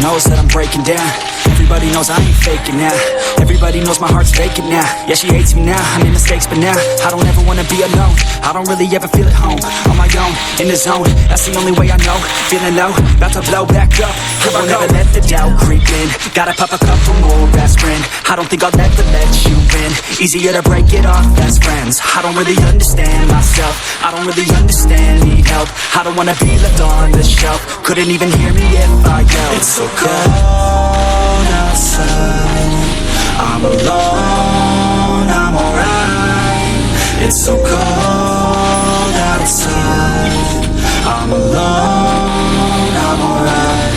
knows that I'm breaking down. Everybody knows I ain't faking now. Everybody knows my heart's vacant now. Yeah, she hates me now, I made mistakes but now I don't ever wanna be alone. I don't really ever feel at home. On my own, in the zone, that's the only way I know. Feeling low, about to blow back up. I won't ever let the doubt creep in. Gotta pop a couple more aspirin. I don't think I'll ever let you in. Easier to break it off best friends. I don't really understand myself. I don't really understand, need help. I don't wanna be left on the shelf. Couldn't even hear me if I yelled. It's so cold outside, I'm alone, I'm alright. It's so cold outside, I'm alone, I'm alright.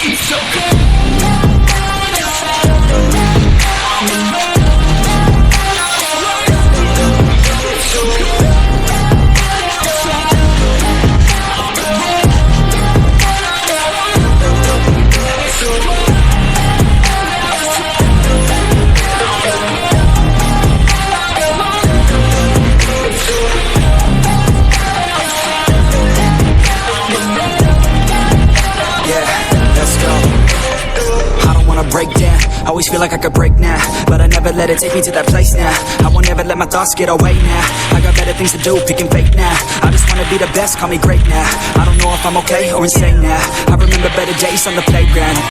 It's so cold. Break down, always feel like I could break now, but I never let it take me to that place now. I won't ever let my thoughts get away now. I got better things to do, picking fake now. I just wanna be the best, call me great now. I don't know if I'm okay or insane now. I remember better days on the playground.